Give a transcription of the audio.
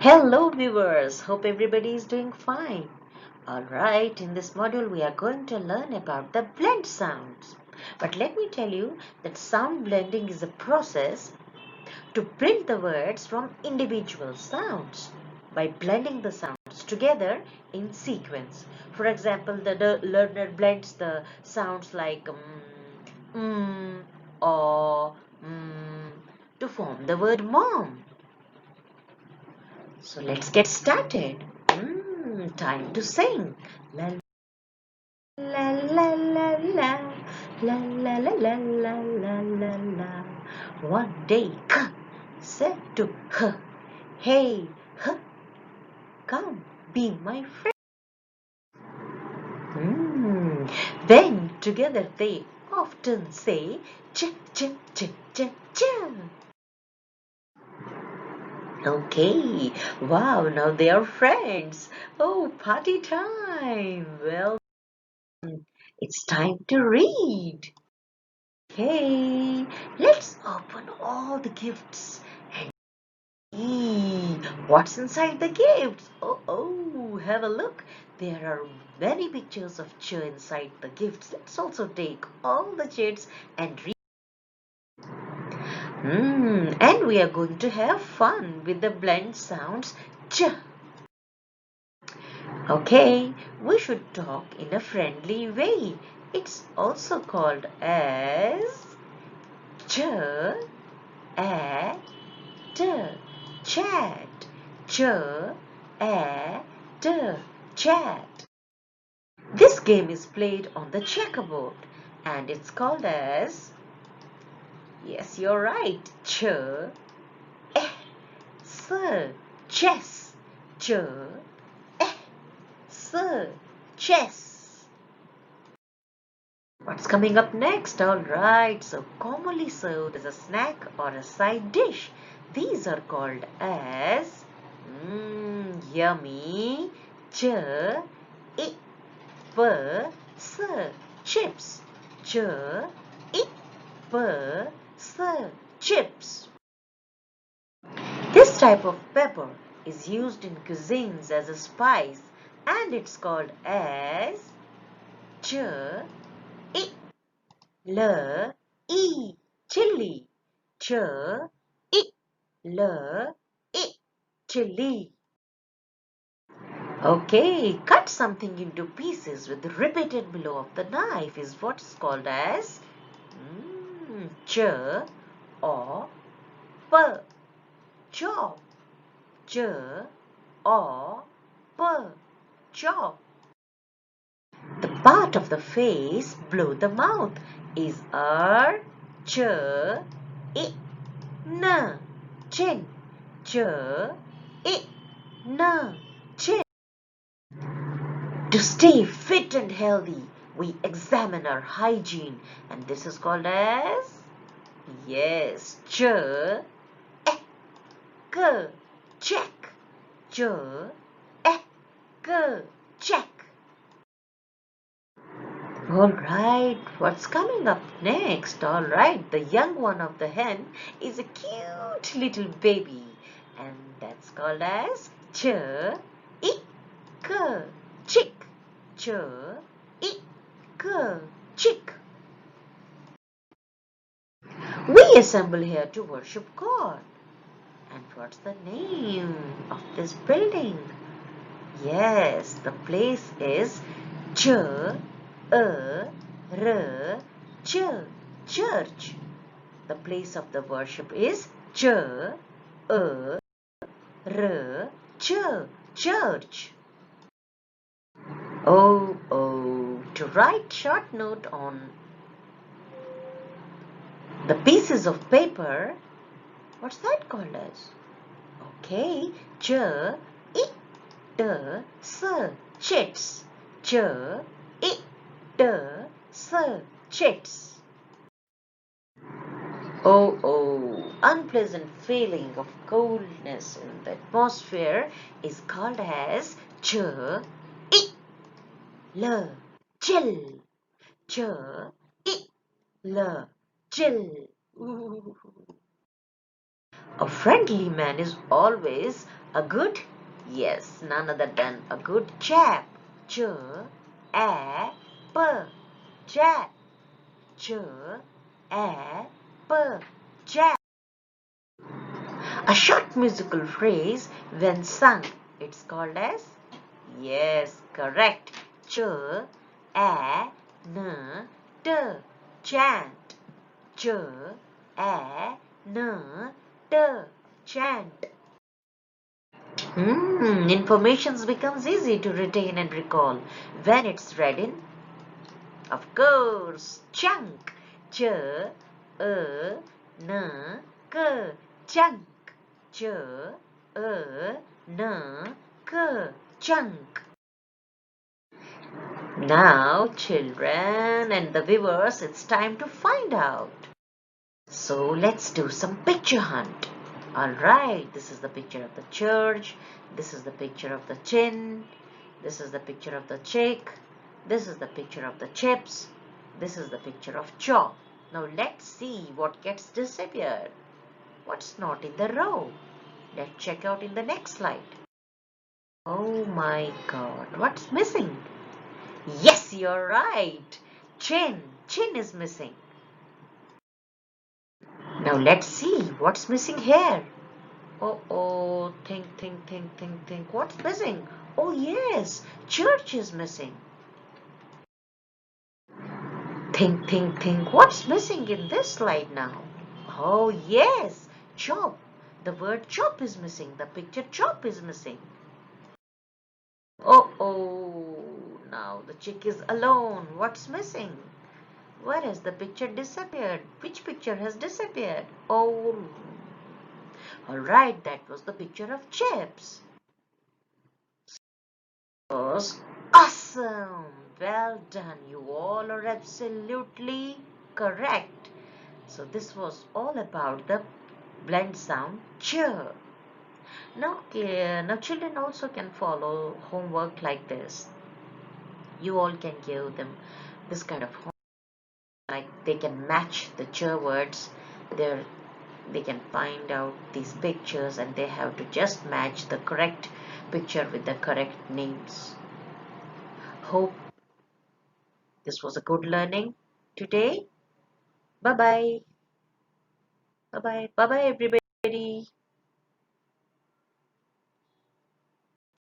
Hello viewers, hope everybody is doing fine. Alright, in this module we are going to learn about the blend sounds. But let me tell you that sound blending is a process to build the words from individual sounds by blending the sounds together in sequence. For example, the learner blends the sounds like or to form the word mom. So let's get started. Time to sing. La la la la la la la la la la la la la. One day, said to her, "Hey, come, be my friend." Then together they often say, "Cha cha cha cha cha." Okay, wow, now they are friends. Oh, party time. Well, it's time to read. Okay, let's open all the gifts and see what's inside the gifts. Oh, have a look. There are many pictures of cheer inside the gifts. Let's also take all the chairs and read. And we are going to have fun with the blend sounds ch. Okay, we should talk in a friendly way. It's also called as ch, a, t, chat. Ch, a, t, chat. This game is played on the checkerboard and it's called as, yes, you're right, ch, eh, s, chess. Ch, eh, s, chess. What's coming up next? Alright, so commonly served as a snack or a side dish. These are called as yummy, ch, I, p, s, chips. Ch, I, p, s, chips. This type of pepper is used in cuisines as a spice and it's called as ch, I, L, E, chili. Ch, I, L, I, chili. Okay, cut something into pieces with the repeated below of the knife is what is called as ch or p, chop. Ch or p, chop. The part of the face below the mouth is a ch, I, n, chin. Ch, I, n, chin. To stay fit and healthy, we examine our hygiene and this is called as, yes, ch, k, check. Ch, k, check. Alright, what's coming up next? Alright, the young one of the hen is a cute little baby and that's called as ch, I, k, chick. Ch, I, k, chick. We assemble here to worship God. And what's the name of this building? Yes, the place is ch, a, r, ch, church. The place of the worship is ch, a, r, ch, church. Oh, to write short note on the pieces of paper, what's that called as? Okay, ch, I, t, s, chits. Ch, I, t, s, chits. Oh, unpleasant feeling of coldness in the atmosphere is called as ch, I, l, chill. Ch, I, l, chill. Ooh. A friendly man is always A good? Yes, none other than a good chap. Ch, a, p, chap. Ch, a, p, chap. A short musical phrase when sung, it's called as? Yes, correct. Ch, a, n, t, chant. Ch, a, n, t, chant. Information becomes easy to retain and recall when it's read in, of course, chunk. Ch, n, k, chunk. Ch, n, k, chunk. Now, children and the viewers, it's time to find out. So let's do some picture hunt. Alright, this is the picture of the church. This is the picture of the chin. This is the picture of the chick. This is the picture of the chips. This is the picture of chalk. Now let's see what gets disappeared. What's not in the row? Let's check out in the next slide. Oh my God, what's missing? Yes, you're right. Chin. Chin is missing. Now let's see what's missing here. Oh, think. What's missing? Oh yes, church is missing. Think. What's missing in this slide now? Oh yes, chop. The word chop is missing. The picture chop is missing. Oh, now the chick is alone. What's missing? Where has the picture disappeared? Which picture has disappeared? Oh, alright, that was the picture of chips. Was awesome. Well done. You all are absolutely correct. So this was all about the blend sound ch. Now children also can follow homework like this. You all can give them this kind of homework. Like they can match the ch words. They can find out these pictures and they have to just match the correct picture with the correct names. Hope this was a good learning today. Bye bye. Bye bye. Bye bye, everybody.